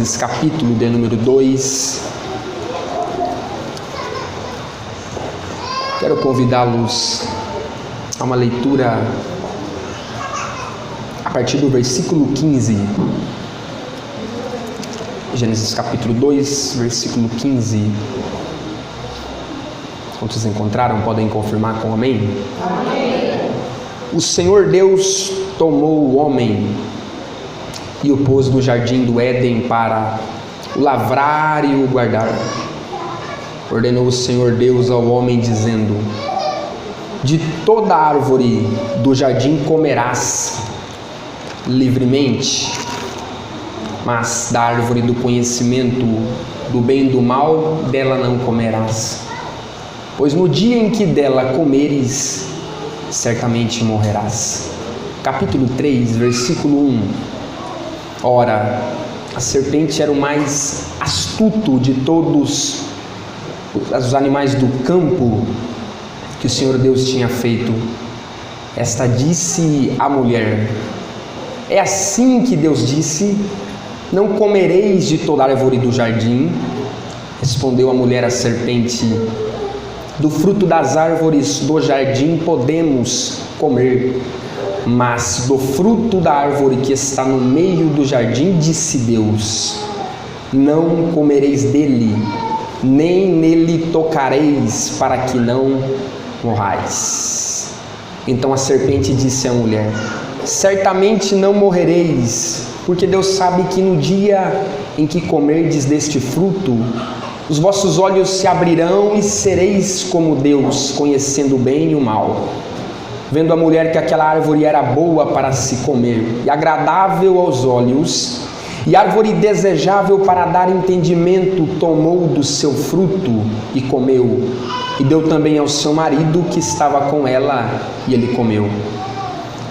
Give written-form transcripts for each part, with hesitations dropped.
Gênesis capítulo de número 2. Quero convidá-los a uma leitura a partir do versículo 15. Gênesis capítulo 2, versículo 15. Quantos encontraram, podem confirmar com amém? Amém. O Senhor Deus tomou o homem e o pôs no jardim do Éden para o lavrar e o guardar. Ordenou o Senhor Deus ao homem, dizendo: de toda árvore do jardim comerás livremente, mas da árvore do conhecimento do bem e do mal, dela não comerás, pois no dia em que dela comeres, certamente morrerás. Capítulo 3, versículo 1. Ora, a serpente era o mais astuto de todos os animais do campo que o Senhor Deus tinha feito. Esta disse à mulher: é assim que Deus disse: não comereis de toda árvore do jardim. Respondeu a mulher à serpente: do fruto das árvores do jardim podemos comer, mas do fruto da árvore que está no meio do jardim, disse Deus: não comereis dele, nem nele tocareis, para que não morrais. Então a serpente disse à mulher: certamente não morrereis, porque Deus sabe que no dia em que comerdes deste fruto, os vossos olhos se abrirão e sereis como Deus, conhecendo o bem e o mal. Vendo a mulher que aquela árvore era boa para se comer, e agradável aos olhos, e árvore desejável para dar entendimento, tomou do seu fruto e comeu, e deu também ao seu marido que estava com ela, e ele comeu.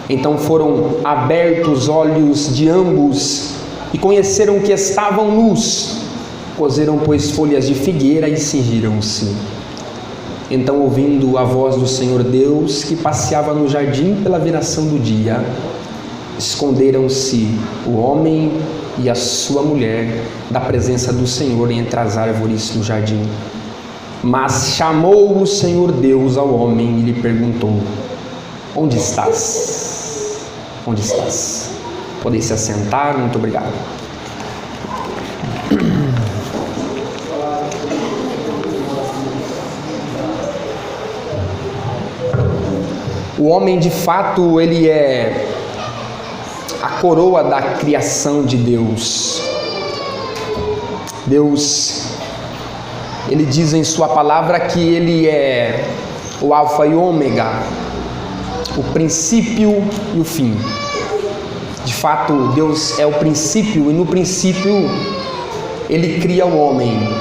Então foram abertos os olhos de ambos, e conheceram que estavam nus. Coseram, pois, folhas de figueira e cingiram-se. Então, ouvindo a voz do Senhor Deus, que passeava no jardim pela viração do dia, esconderam-se o homem e a sua mulher da presença do Senhor entre as árvores do jardim. Mas chamou o Senhor Deus ao homem e lhe perguntou: onde estás? Onde estás? Podem se assentar, muito obrigado. O homem, de fato, ele é a coroa da criação de Deus. Deus, ele diz em sua palavra que ele é o alfa e o ômega, o princípio e o fim. De fato, Deus é o princípio, e no princípio ele cria o homem.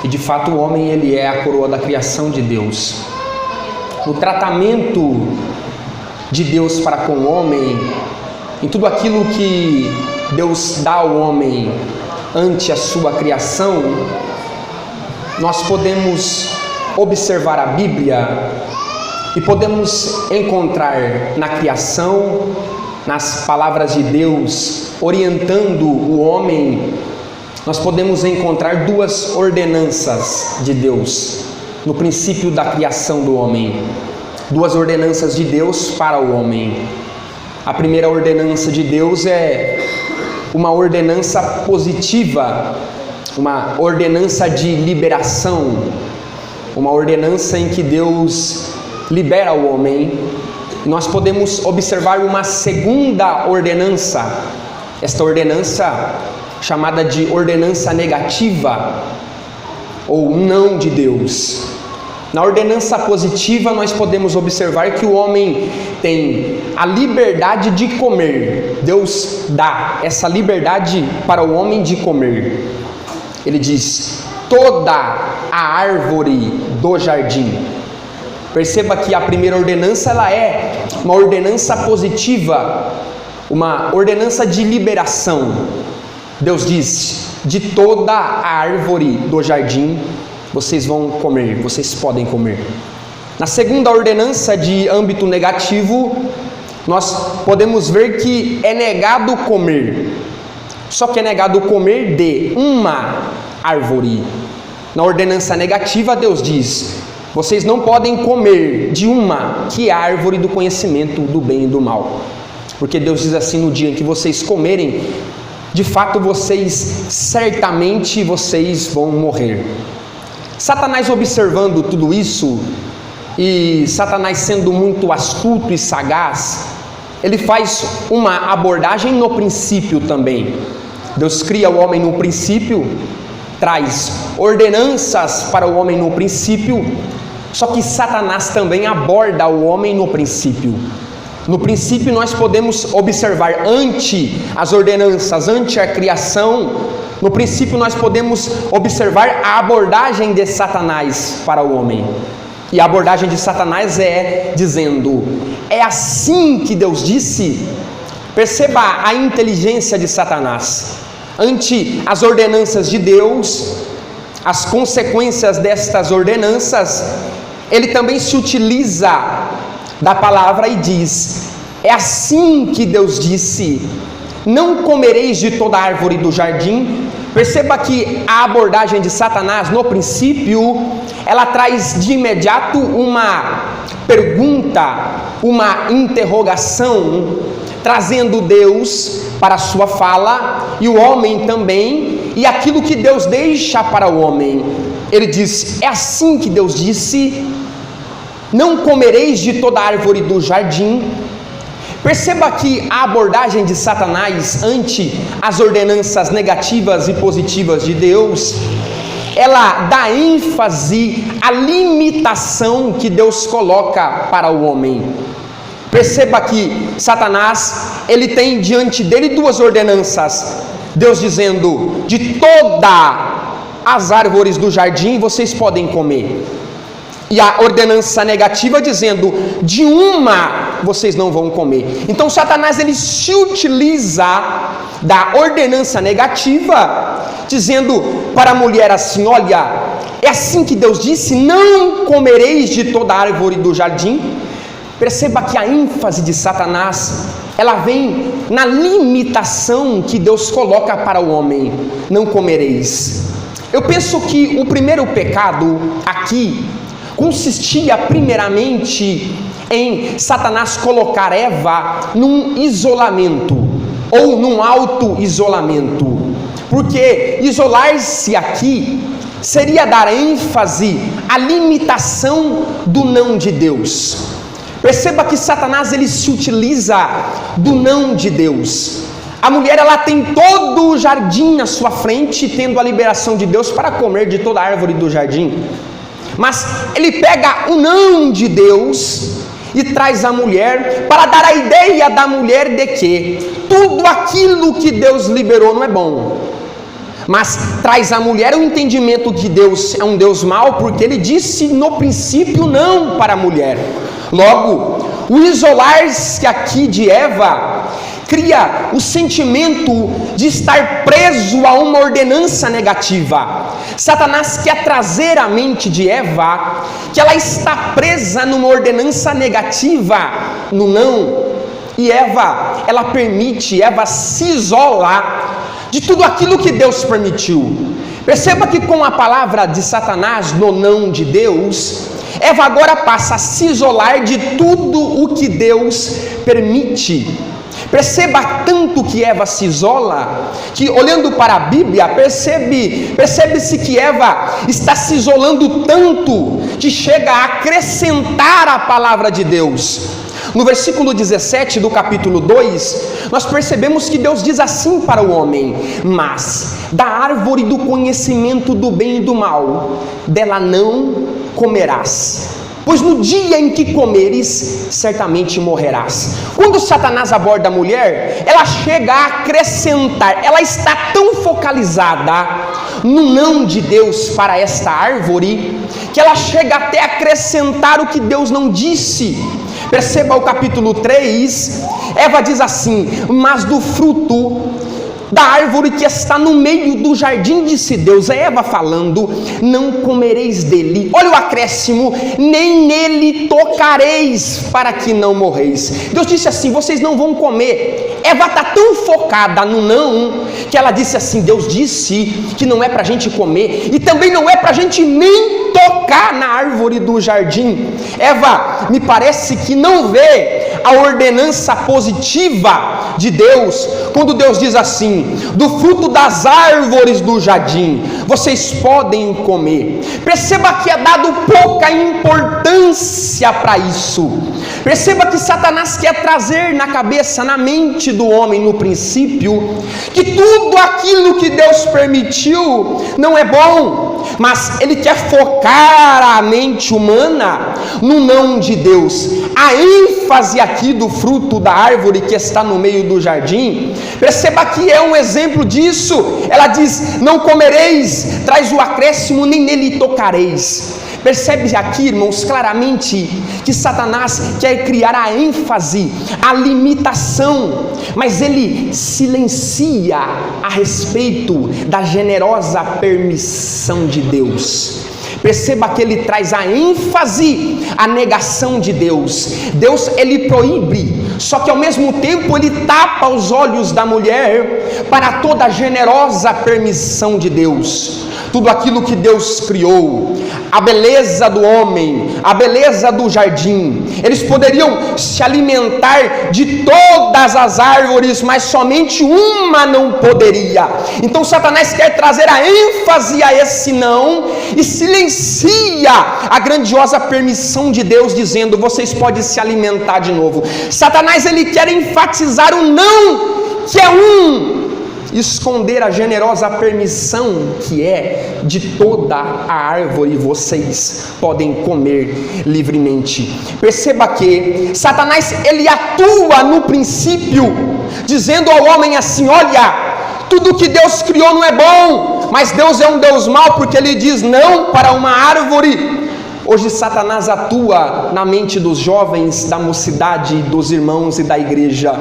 E de fato o homem, ele é a coroa da criação de Deus. O tratamento de Deus para com o homem, em tudo aquilo que Deus dá ao homem ante a sua criação, nós podemos observar a Bíblia e podemos encontrar na criação, nas palavras de Deus orientando o homem, nós podemos encontrar duas ordenanças de Deus no princípio da criação do homem. Duas ordenanças de Deus para o homem. A primeira ordenança de Deus é uma ordenança positiva, uma ordenança de liberação, uma ordenança em que Deus libera o homem. Nós podemos observar uma segunda ordenança, esta ordenança chamada de ordenança negativa, ou não de Deus. Na ordenança positiva, nós podemos observar que o homem tem a liberdade de comer. Deus dá essa liberdade para o homem de comer. Ele diz: toda a árvore do jardim. Perceba que a primeira ordenança, ela é uma ordenança positiva, uma ordenança de liberação. Deus diz: de toda a árvore do jardim vocês vão comer, vocês podem comer. Na segunda ordenança de âmbito negativo, nós podemos ver que é negado comer. só que é negado comer de uma árvore. Na ordenança negativa, Deus diz: vocês não podem comer de uma, que é a árvore do conhecimento do bem e do mal. Porque Deus diz assim: no dia em que vocês comerem, de fato certamente vocês vão morrer. Satanás, observando tudo isso, e Satanás sendo muito astuto e sagaz, ele faz uma abordagem no princípio também. Deus cria o homem no princípio, traz ordenanças para o homem no princípio, só que Satanás também aborda o homem no princípio. No princípio nós podemos observar ante as ordenanças, ante a criação. No princípio nós podemos observar a abordagem de Satanás para o homem. E a abordagem de Satanás é dizendo: é assim que Deus disse. Perceba a inteligência de Satanás. Ante as ordenanças de Deus, as consequências destas ordenanças, ele também se utiliza da palavra e diz: é assim que Deus disse, não comereis de toda árvore do jardim. Perceba que a abordagem de Satanás no princípio, ela traz de imediato uma pergunta, uma interrogação, trazendo Deus para a sua fala e o homem também, e aquilo que Deus deixa para o homem. Ele diz: é assim que Deus disse, não comereis de toda árvore do jardim. Perceba que a abordagem de Satanás ante as ordenanças negativas e positivas de Deus, ela dá ênfase à limitação que Deus coloca para o homem. Perceba que Satanás, ele tem diante dele duas ordenanças. Deus dizendo: de todas as árvores do jardim vocês podem comer. E a ordenança negativa dizendo: de uma vocês não vão comer. Então Satanás, ele se utiliza da ordenança negativa, dizendo para a mulher assim: olha, é assim que Deus disse, não comereis de toda árvore do jardim. Perceba que a ênfase de Satanás, ela vem na limitação que Deus coloca para o homem: não comereis. Eu penso que o primeiro pecado aqui consistia primeiramente em Satanás colocar Eva num isolamento, ou num auto-isolamento, porque isolar-se aqui seria dar ênfase à limitação do não de Deus. Perceba que Satanás, ele se utiliza do não de Deus. A mulher, ela tem todo o jardim na sua frente, tendo a liberação de Deus para comer de toda a árvore do jardim. Mas ele pega o não de Deus e traz a mulher para dar a ideia da mulher de que tudo aquilo que Deus liberou não é bom. Mas traz a mulher o entendimento que Deus é um Deus mau, porque ele disse no princípio não para a mulher. Logo, o isolar-se aqui de Eva cria o sentimento de estar preso a uma ordenança negativa. Satanás quer trazer à mente de Eva que ela está presa numa ordenança negativa, no não. E Eva se isola de tudo aquilo que Deus permitiu. Perceba que com a palavra de Satanás no não de Deus, Eva agora passa a se isolar de tudo o que Deus permite. Perceba tanto que Eva se isola, que olhando para a Bíblia, percebe-se que Eva está se isolando tanto, que chega a acrescentar a palavra de Deus. No versículo 17 do capítulo 2, nós percebemos que Deus diz assim para o homem: mas da árvore do conhecimento do bem e do mal, dela não comerás, pois no dia em que comeres, certamente morrerás. Quando Satanás aborda a mulher, ela chega a acrescentar, ela está tão focalizada no não de Deus para esta árvore, que ela chega até a acrescentar o que Deus não disse. Perceba o capítulo 3, Eva diz assim: mas do fruto da árvore que está no meio do jardim, disse Deus, é Eva falando, não comereis dele, olha o acréscimo, nem nele tocareis, para que não morreis. Deus disse assim, vocês não vão comer. Eva está tão focada no não, que ela disse assim, Deus disse que não é para a gente comer, e também não é para a gente nem tocar na árvore do jardim. Eva, me parece que não vê a ordenança positiva de Deus, quando Deus diz assim, do fruto das árvores do jardim, vocês podem comer. Perceba que é dado pouca importância para isso. Perceba que Satanás quer trazer na cabeça, na mente do homem, no princípio, que tudo aquilo que Deus permitiu não é bom, mas ele quer focar a mente humana no não de Deus. A ênfase aqui do fruto da árvore que está no meio do jardim, perceba que é um exemplo disso. Ela diz, não comereis, traz o acréscimo, nem nele tocareis. Percebe aqui, irmãos, claramente que Satanás quer criar a ênfase, a limitação, mas ele silencia a respeito da generosa permissão de Deus. Perceba que ele traz a ênfase, a negação de Deus. Deus, ele proíbe, só que ao mesmo tempo ele tapa os olhos da mulher para toda a generosa permissão de Deus. Tudo aquilo que Deus criou, a beleza do homem, a beleza do jardim, eles poderiam se alimentar de todas as árvores, mas somente uma não poderia. Então Satanás quer trazer a ênfase a esse não e silencia a grandiosa permissão de Deus, dizendo, vocês podem se alimentar de novo. Satanás, ele quer enfatizar o não, que é esconder a generosa permissão que é de toda a árvore vocês podem comer livremente. Perceba que Satanás, ele atua no princípio, dizendo ao homem assim, olha, tudo que Deus criou não é bom, mas Deus é um Deus mau porque ele diz não para uma árvore. Hoje Satanás atua na mente dos jovens, da mocidade, dos irmãos e da igreja,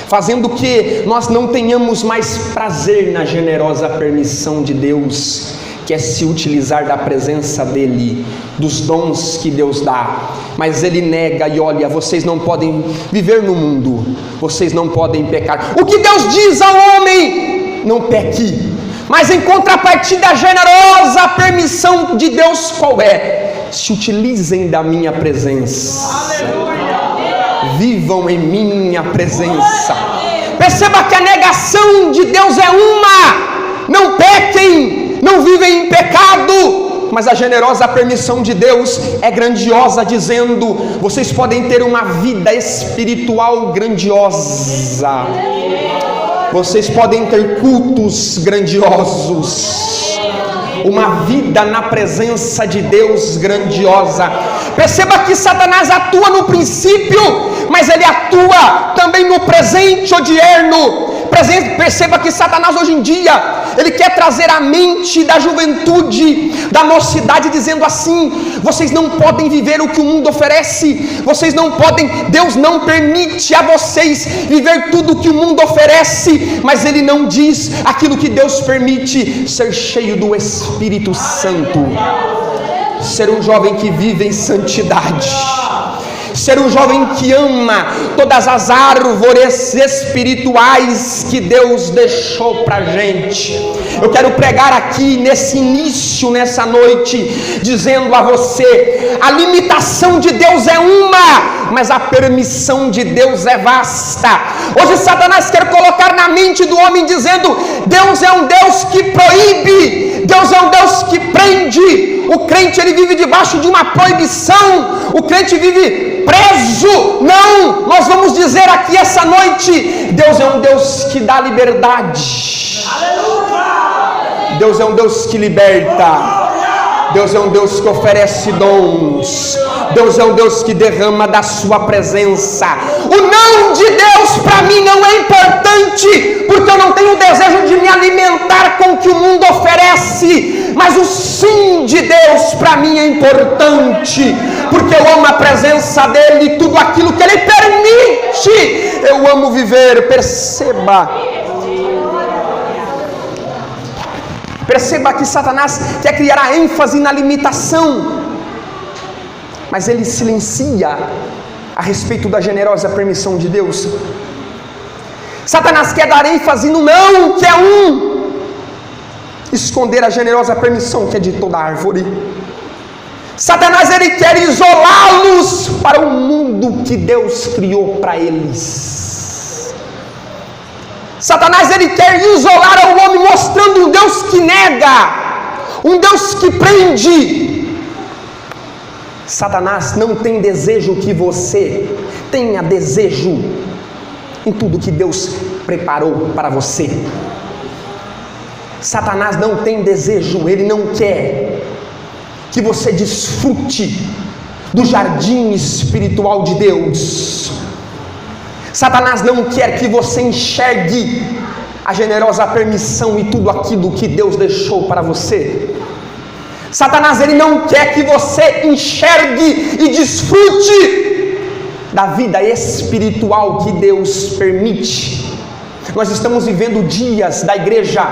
fazendo que nós não tenhamos mais prazer na generosa permissão de Deus, que é se utilizar da presença dele, dos dons que Deus dá, mas ele nega e olha, vocês não podem viver no mundo, vocês não podem pecar. O que Deus diz ao homem? Não peque. Mas em contrapartida, a generosa permissão de Deus qual é? Se utilizem da minha presença. Aleluia. Vivam em minha presença. Perceba que a negação de Deus é uma: não pequem, não vivem em pecado. Mas a generosa permissão de Deus é grandiosa, dizendo: vocês podem ter uma vida espiritual grandiosa, vocês podem ter cultos grandiosos, uma vida na presença de Deus grandiosa. Perceba que Satanás atua no princípio, mas ele atua também no presente odierno. Perceba que Satanás hoje em dia, ele quer trazer a mente da juventude, da mocidade, dizendo assim: vocês não podem viver o que o mundo oferece, vocês não podem, Deus não permite a vocês viver tudo o que o mundo oferece, mas ele não diz aquilo que Deus permite: ser cheio do Espírito Santo, ser um jovem que vive em santidade, ser um jovem que ama todas as árvores espirituais que Deus deixou pra gente. Eu quero pregar aqui nesse início, nessa noite, dizendo a você: a limitação de Deus é uma, mas a permissão de Deus é vasta. Hoje Satanás quer colocar na mente do homem, dizendo: Deus é um Deus que proíbe, Deus é um Deus que prende. O crente, ele vive debaixo de uma proibição, o crente vive preso. Não, nós vamos dizer aqui essa noite: Deus é um Deus que dá liberdade. Aleluia! Deus é um Deus que liberta. Deus é um Deus que oferece dons. Deus é um Deus que derrama da sua presença. O não de Deus para mim não é importante, porque eu não tenho desejo de me alimentar com o que o mundo oferece. Mas o sim de Deus para mim é importante, porque eu amo a presença dEle, tudo aquilo que Ele permite, eu amo viver. Perceba Perceba que Satanás quer criar a ênfase na limitação, mas ele silencia a respeito da generosa permissão de Deus. Satanás quer dar ênfase no não, que é esconder a generosa permissão que é de toda árvore. Satanás ele quer isolá-los para o mundo que Deus criou para eles. Satanás ele quer isolar o homem, mostrando um Deus que nega, um Deus que prende. Satanás não tem desejo que você tenha desejo em tudo que Deus preparou para você. Satanás não tem desejo, ele não quer que você desfrute do jardim espiritual de Deus. Satanás não quer que você enxergue a generosa permissão e tudo aquilo que Deus deixou para você. Satanás ele não quer que você enxergue e desfrute da vida espiritual que Deus permite. Nós estamos vivendo dias da igreja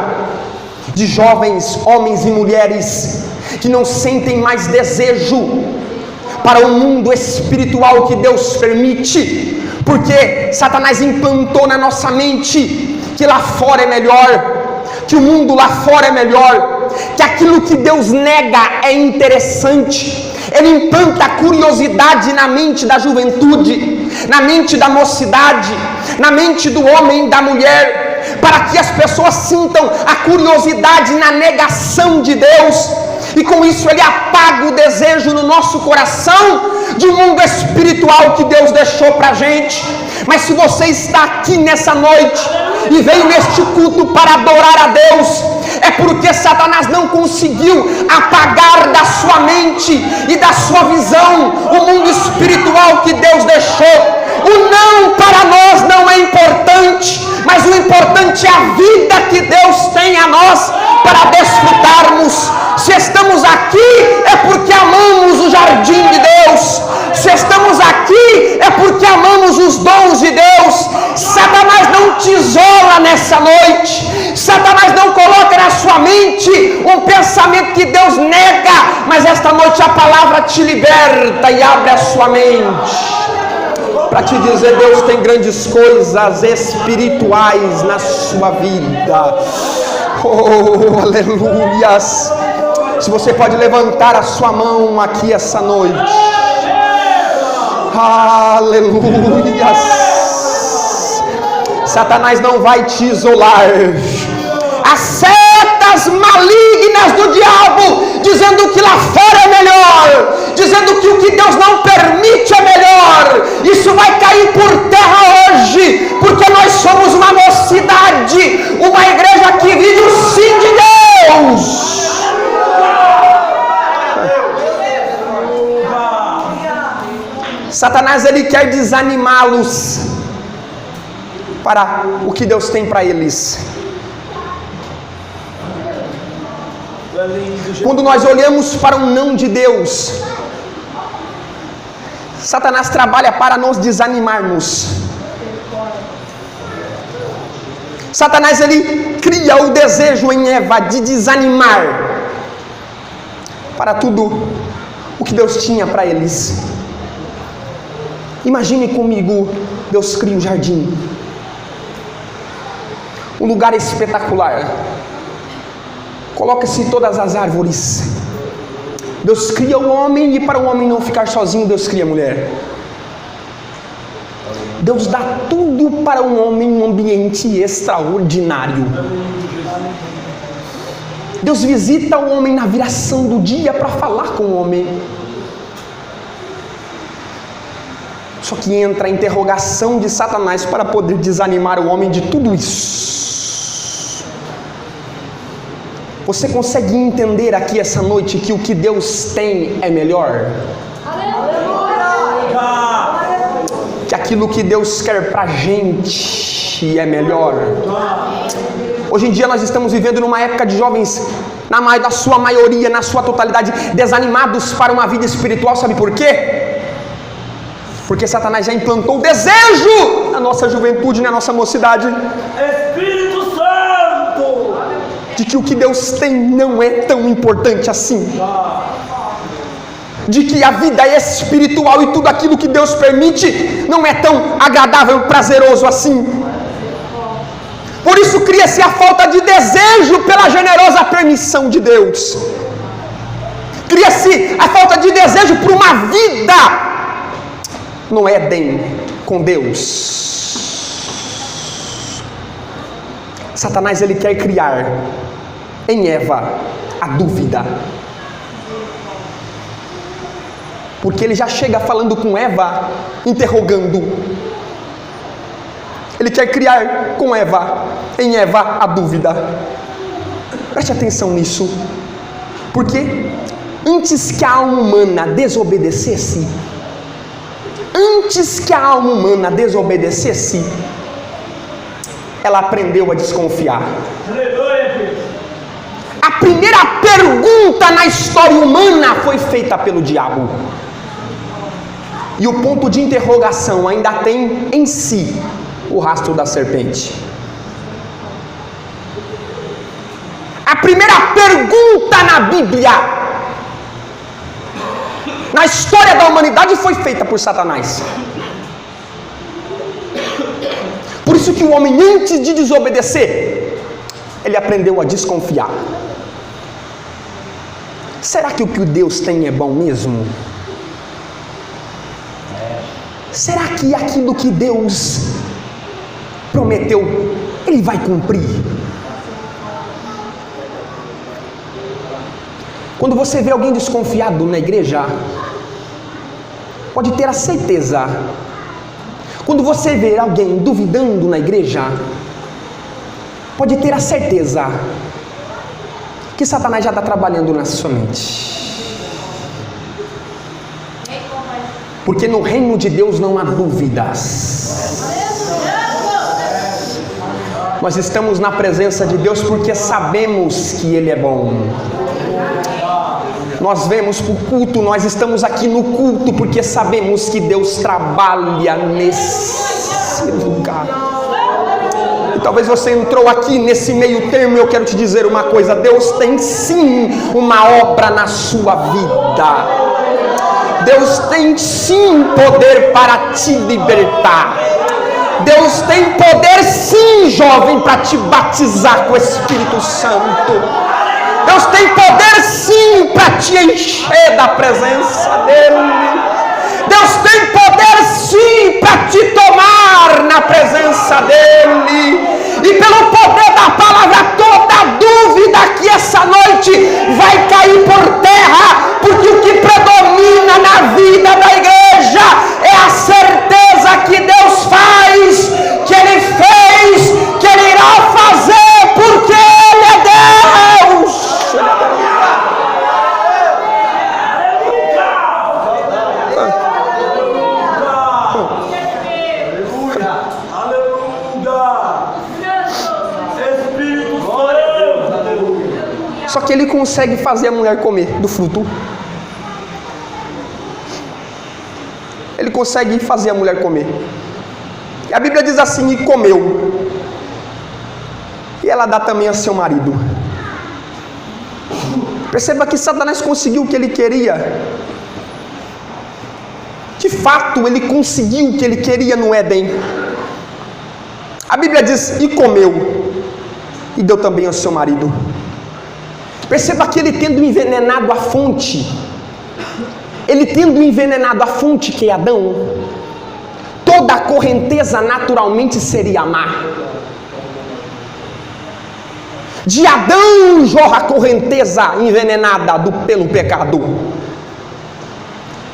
de jovens, homens e mulheres que não sentem mais desejo para o mundo espiritual que Deus permite, porque Satanás implantou na nossa mente que lá fora é melhor, que o mundo lá fora é melhor, que aquilo que Deus nega é interessante. Ele implanta a curiosidade na mente da juventude, na mente da mocidade, na mente do homem e da mulher, para que as pessoas sintam a curiosidade na negação de Deus, e com isso ele apaga o desejo no nosso coração de um mundo espiritual que Deus deixou para a gente. Mas se você está aqui nessa noite e veio neste culto para adorar a Deus, é porque Satanás não conseguiu apagar da sua mente e da sua visão o mundo espiritual que Deus deixou. O não para nós não é importante, mas o importante é a vida que Deus tem a nós para desfrutarmos. Se estamos aqui é porque amamos o jardim de Deus. Se estamos aqui é porque amamos os dons de Deus. Satanás não te isola nessa noite. Satanás não coloca na sua mente um pensamento que Deus nega, mas esta noite a palavra te liberta e abre a sua mente para te dizer: Deus tem grandes coisas espirituais na sua vida. Oh, aleluias. Se você pode levantar a sua mão aqui essa noite. Aleluias. Satanás não vai te isolar. As setas malignas do diabo dizendo que lá fora é melhor, dizendo que o que Deus não permite é melhor, isso vai cair por terra hoje, porque nós somos uma mocidade, uma igreja que vive o sim de Deus. Satanás ele quer desanimá-los para o que Deus tem para eles. Quando nós olhamos para o não de Deus, Satanás trabalha para nos desanimarmos. Satanás ele cria o desejo em Eva de desanimar para tudo o que Deus tinha para eles. Imagine comigo, Deus cria um jardim, um lugar espetacular, coloca-se todas as árvores. Deus cria o homem, e para o homem não ficar sozinho, Deus cria a mulher. Deus dá tudo para um homem, um ambiente extraordinário. Deus visita o homem na viração do dia para falar com o homem. Só que entra a interrogação de Satanás para poder desanimar o homem de tudo isso. Você consegue entender aqui essa noite que o que Deus tem é melhor? Que aquilo que Deus quer pra gente é melhor? Hoje em dia nós estamos vivendo numa época de jovens, na sua maioria, na sua totalidade, desanimados para uma vida espiritual. Sabe por quê? Porque Satanás já implantou o desejo na nossa juventude, na nossa mocidade, Espírito Santo, de que o que Deus tem não é tão importante assim. De que a vida é espiritual e tudo aquilo que Deus permite não é tão agradável e prazeroso assim. Por isso cria-se a falta de desejo pela generosa permissão de Deus. Cria-se a falta de desejo por uma vida no Éden com Deus. Satanás, ele quer criar em Eva a dúvida. Porque ele já chega falando com Eva, interrogando. Ele quer criar em Eva a dúvida. Preste atenção nisso. Porque antes que a alma humana desobedecesse, ela aprendeu a desconfiar. A primeira pergunta na história humana foi feita pelo diabo. E o ponto de interrogação ainda tem em si o rastro da serpente. A primeira pergunta na Bíblia, na história da humanidade, foi feita por Satanás. Por isso que o homem, antes de desobedecer, ele aprendeu a desconfiar. Será que o que Deus tem é bom mesmo? Será que aquilo que Deus prometeu, Ele vai cumprir? Quando você vê alguém desconfiado na igreja, pode ter a certeza. Quando você vê alguém duvidando na igreja, pode ter a certeza que Satanás já está trabalhando na sua mente. Porque no reino de Deus não há dúvidas. Nós estamos na presença de Deus porque sabemos que Ele é bom. Nós vemos para o culto, nós estamos aqui no culto porque sabemos que Deus trabalha nesse lugar. E talvez você entrou aqui nesse meio termo e eu quero te dizer uma coisa: Deus tem sim uma obra na sua vida. Deus tem sim poder para te libertar. Deus tem poder sim, jovem, para te batizar com o Espírito Santo. Deus tem poder sim para te encher da presença dEle. Deus tem poder sim para te tomar na presença dEle. E pelo poder da palavra, toda dúvida que essa noite vai cair por terra. Porque o que predomina na vida da igreja é a certeza que Deus faz, que Ele fez, que Ele irá fazer, porque Ele é Deus. Só que Ele consegue fazer a mulher comer do fruto. Ele consegue fazer a mulher comer. E a Bíblia diz assim: e comeu. E ela dá também a seu marido. Perceba que Satanás conseguiu o que ele queria. De fato, ele conseguiu o que ele queria no Éden. A Bíblia diz: e comeu. E deu também ao seu marido. Perceba que ele tendo envenenado a fonte, que é Adão, toda a correnteza naturalmente seria má. De Adão jorra a correnteza envenenada pelo pecado.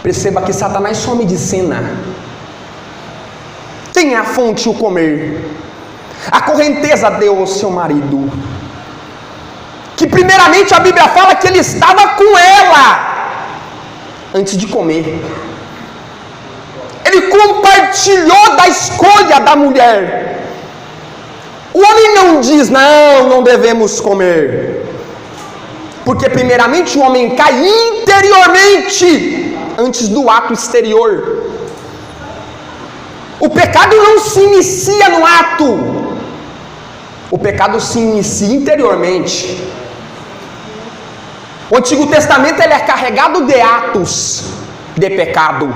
Perceba que Satanás some de cena. Quem é a fonte? O comer. A correnteza deu ao seu marido, que primeiramente a Bíblia fala que ele estava com ela antes de comer. Ele compartilhou da escolha da mulher. O homem não diz: não devemos comer, porque primeiramente o homem cai interiormente antes do ato exterior. O pecado não se inicia no ato, O pecado se inicia interiormente. O Antigo Testamento ele é carregado de atos de pecado.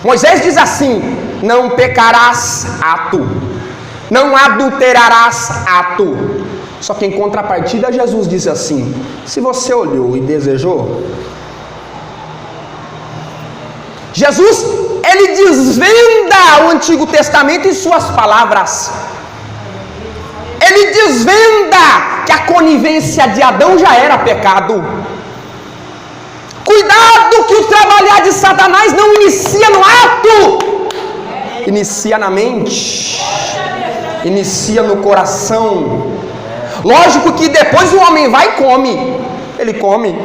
Moisés diz assim: não pecarás, ato. Não adulterarás, ato. Só que em contrapartida Jesus diz assim: se você olhou e desejou. Jesus, ele desvenda o Antigo Testamento em suas palavras. Ele desvenda que a conivência de Adão já era pecado. Cuidado que o trabalhar de Satanás não inicia no ato, inicia na mente, inicia no coração. Lógico que depois o homem vai e come, ele come.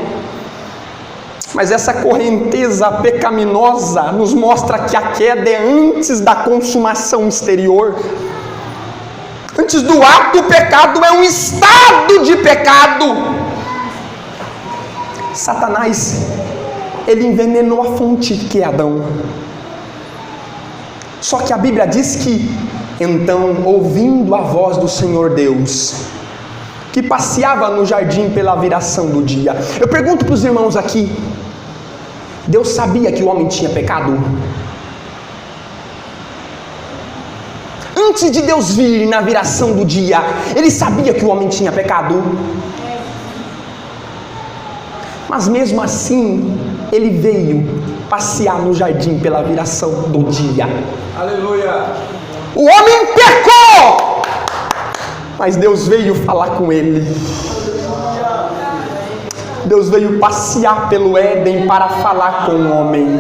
Mas essa correnteza pecaminosa nos mostra que a queda é antes da consumação exterior. Antes do ato, o pecado é um estado de pecado. Satanás, ele envenenou a fonte que é Adão. Só que a Bíblia diz que, então, ouvindo a voz do Senhor Deus, que passeava no jardim pela viração do dia. Eu pergunto para os irmãos aqui, Deus sabia que o homem tinha pecado? Antes de Deus vir na viração do dia, ele sabia que o homem tinha pecado? Mas mesmo assim, ele veio passear no jardim pela viração do dia. Aleluia! O homem pecou, mas Deus veio falar com ele. Deus veio passear pelo Éden para falar com o homem.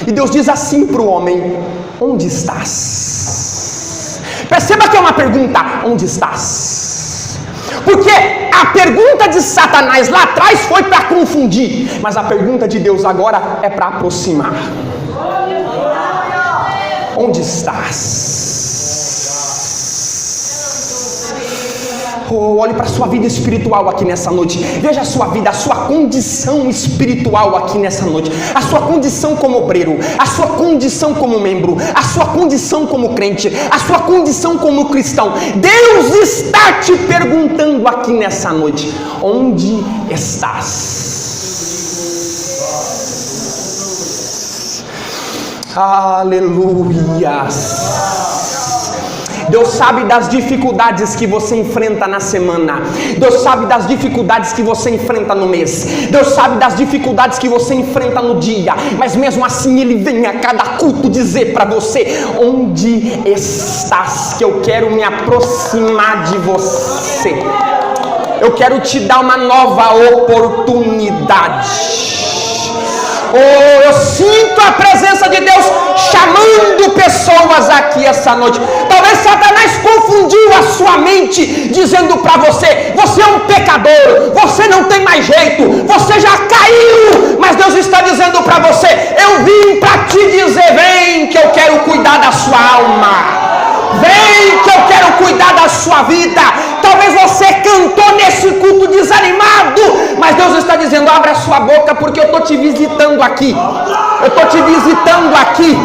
E Deus diz assim para o homem: onde estás? Perceba que é uma pergunta: onde estás? Porque a pergunta de Satanás lá atrás foi para confundir, mas a pergunta de Deus agora é para aproximar. Onde estás? Oh, olhe para a sua vida espiritual aqui nessa noite. Veja a sua vida, a sua condição espiritual aqui nessa noite. A sua condição como obreiro, a sua condição como membro, a sua condição como crente, a sua condição como cristão. Deus está te perguntando aqui nessa noite: onde estás? Aleluias. Deus sabe das dificuldades que você enfrenta na semana. Deus sabe das dificuldades que você enfrenta no mês. Deus sabe das dificuldades que você enfrenta no dia. Mas mesmo assim Ele vem a cada culto dizer para você: onde estás? Que eu quero me aproximar de você. Eu quero te dar uma nova oportunidade. Oh, eu sinto a presença de Deus chamando pessoas aqui essa noite. Talvez Satanás confundiu a sua mente, dizendo para você: você é um pecador, você não tem mais jeito, você já caiu. Mas Deus está dizendo para você: eu vim para te dizer, vem que eu quero cuidar da sua alma. Vem que eu quero cuidar da sua vida. Talvez você cantou nesse culto desanimado, mas Deus está dizendo: abre a sua boca, porque eu estou te visitando aqui. Eu estou te visitando aqui.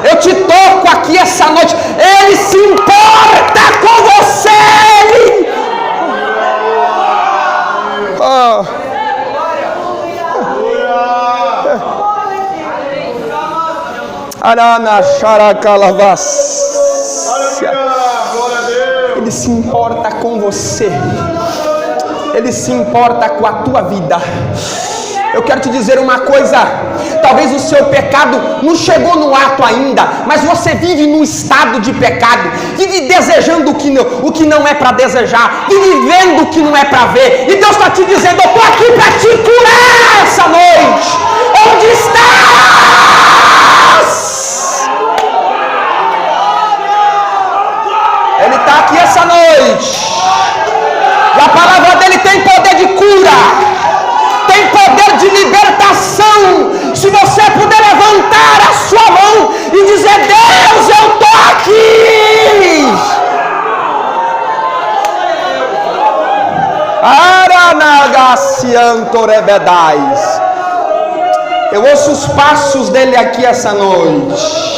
Eu te toco aqui essa noite. Ele se importa com você. Arana Xaracalavas. Ele se importa com você. Ele se importa com a tua vida. Eu quero te dizer uma coisa: talvez o seu pecado não chegou no ato ainda, mas você vive num estado de pecado, vive desejando o que não é para desejar, vive vendo o que não é para ver, e Deus está te dizendo: eu estou aqui para te curar essa noite. Onde estás? Ele está aqui essa noite, e a palavra dele tem poder de cura, tem poder de libertação. Se você puder levantar a sua mão e dizer: Deus, eu estou aqui. Aranagaciantorebedais. Eu ouço os passos dele aqui essa noite.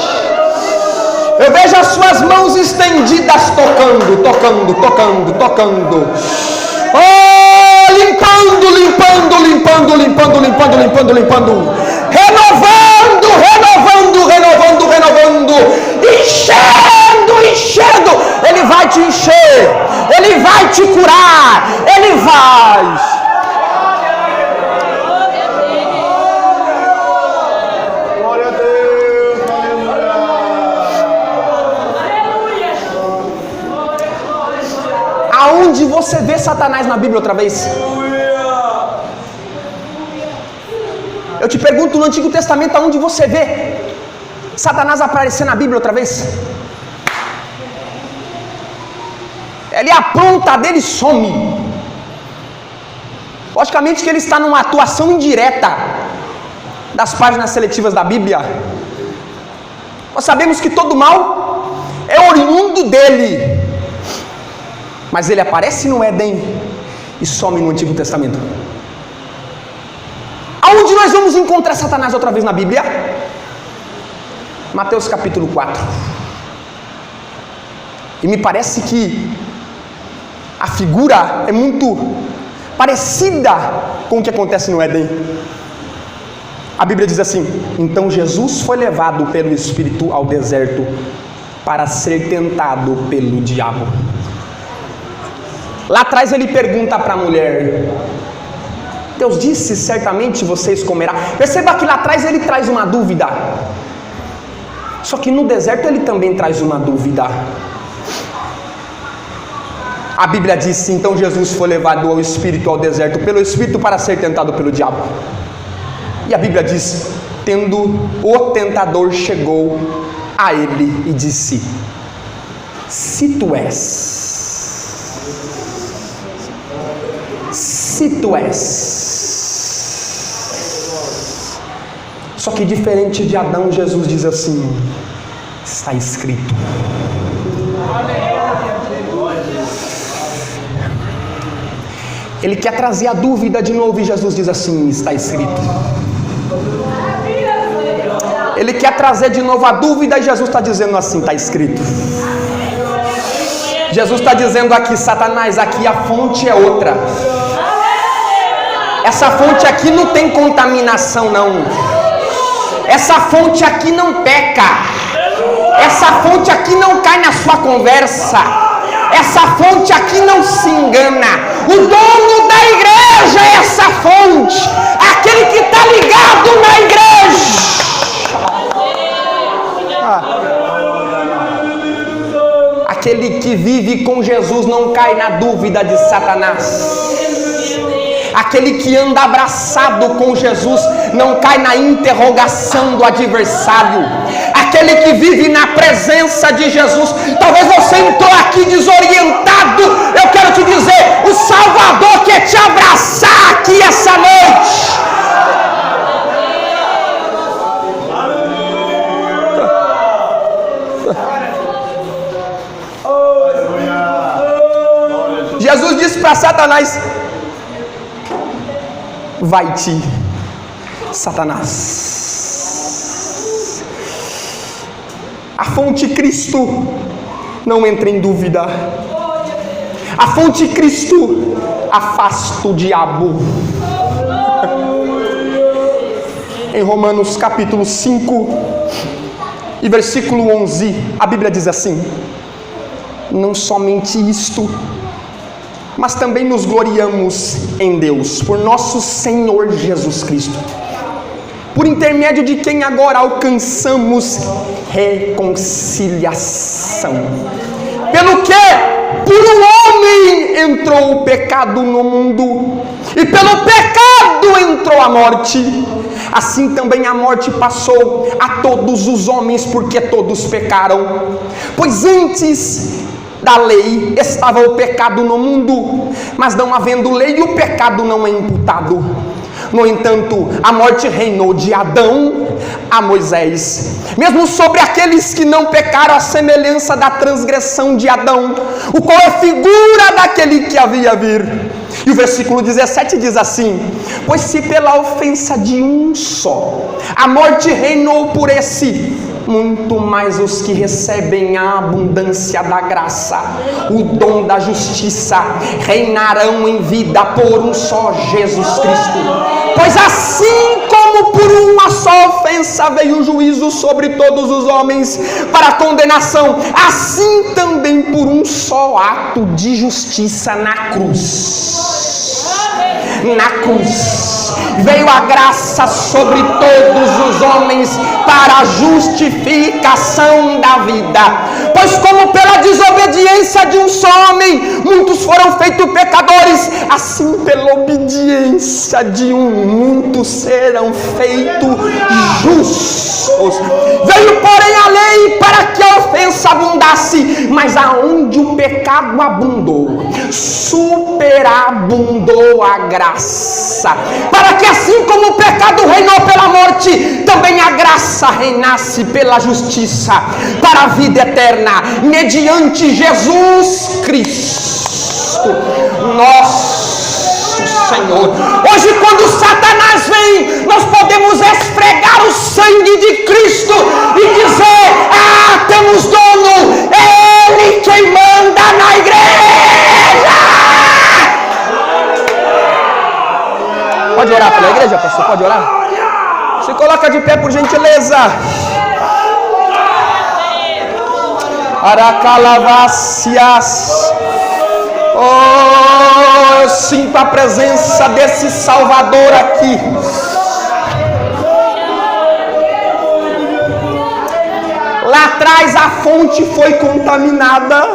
Eu vejo as suas mãos estendidas tocando, tocando, tocando, tocando. Oh, limpando, limpando, limpando, limpando, limpando, limpando, limpando. Renovando, renovando, renovando, renovando. Enchendo, enchendo. Ele vai te encher. Ele vai te curar. Ele vai. Aonde você vê Satanás na Bíblia outra vez? Eu te pergunto, no Antigo Testamento, aonde você vê Satanás aparecer na Bíblia outra vez? Ele apronta dele e some. Logicamente que ele está numa atuação indireta das páginas seletivas da Bíblia. Nós sabemos que todo mal é oriundo dele. Mas ele aparece no Éden e some no Antigo Testamento. Aonde nós vamos encontrar Satanás outra vez na Bíblia? Mateus capítulo 4. E me parece que a figura é muito parecida com o que acontece no Éden. A Bíblia diz assim: então Jesus foi levado pelo Espírito ao deserto para ser tentado pelo diabo. Lá atrás ele pergunta para a mulher: Deus disse, certamente vocês comerão. Perceba que lá atrás ele traz uma dúvida. Só que no deserto ele também traz uma dúvida. A Bíblia diz: então Jesus foi levado ao Espírito ao deserto pelo Espírito para ser tentado pelo diabo. E a Bíblia diz: tendo o tentador chegou a ele e disse: se tu és, Só que diferente de Adão, Jesus diz assim: está escrito. Ele quer trazer a dúvida de novo e Jesus diz assim: está escrito. Ele quer trazer de novo a dúvida e Jesus está dizendo assim: está escrito. Jesus está dizendo aqui: Satanás, aqui a fonte é outra. Essa fonte aqui não tem contaminação não. Essa fonte aqui não peca. Essa fonte aqui não cai na sua conversa. Essa fonte aqui não se engana. O dono da igreja é essa fonte. Aquele que está ligado na igreja. Aquele que vive com Jesus não cai na dúvida de Satanás. Aquele que anda abraçado com Jesus não cai na interrogação do adversário. Aquele que vive na presença de Jesus. Talvez você entrou aqui desorientado. Eu quero te dizer: o Salvador quer te abraçar aqui essa noite. Jesus disse para Satanás: vai-te, Satanás. A fonte Cristo não entra em dúvida. A fonte Cristo afasta o diabo. Em Romanos capítulo 5 e versículo 11, a Bíblia diz assim: não somente isto, mas também nos gloriamos em Deus, por nosso Senhor Jesus Cristo, por intermédio de quem agora alcançamos reconciliação. Pelo que por um homem entrou o pecado no mundo, e pelo pecado entrou a morte. Assim também a morte passou a todos os homens, porque todos pecaram. Pois antes da lei estava o pecado no mundo, mas não havendo lei, o pecado não é imputado. No entanto, a morte reinou de Adão a Moisés, mesmo sobre aqueles que não pecaram, a semelhança da transgressão de Adão, o qual é figura daquele que havia vir. E o versículo 17 diz assim: pois se pela ofensa de um só a morte reinou por esse, muito mais os que recebem a abundância da graça, o dom da justiça, reinarão em vida por um só Jesus Cristo. Pois assim como por uma só ofensa veio o juízo sobre todos os homens para condenação, assim também por um só ato de justiça na cruz. Na cruz veio a graça sobre todos os homens para a justificação da vida. Pois como pela desobediência de um só homem muitos foram feitos pecadores, assim pela obediência de um muitos serão feitos justos. Veio porém a lei para que a ofensa abundasse, mas aonde o pecado abundou, superabundou a graça, para que assim como o pecado reinou pela morte, também a graça reinasse pela justiça para a vida eterna, mediante Jesus Cristo, nosso Senhor. Hoje, quando Satanás vem, nós podemos esfregar o sangue de Cristo e dizer: ah, temos dono, é Ele quem manda na igreja. Pode orar pela igreja, pastor? Pode orar? Se coloca de pé, por gentileza. Aracalavacias. Oh, eu sinto a presença desse Salvador aqui. Lá atrás a fonte foi contaminada.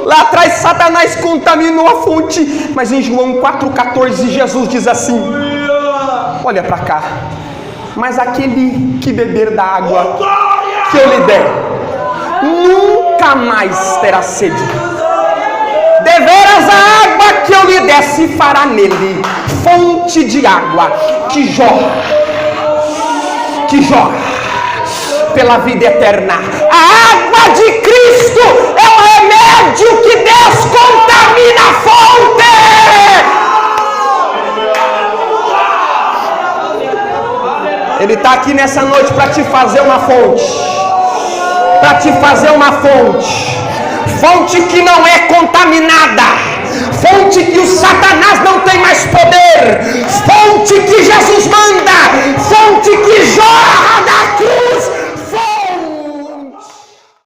Lá atrás Satanás contaminou a fonte. Mas em João 4,14 Jesus diz assim: olha para cá, mas aquele que beber da água que eu lhe der, nunca mais terá sede. Deveras a água que eu lhe der se fará nele fonte de água que jorra pela vida eterna. A água de Cristo é o remédio que descontamina a fonte. Ele está aqui nessa noite para te fazer uma fonte. Para te fazer uma fonte. Fonte que não é contaminada. Fonte que o Satanás não tem mais poder. Fonte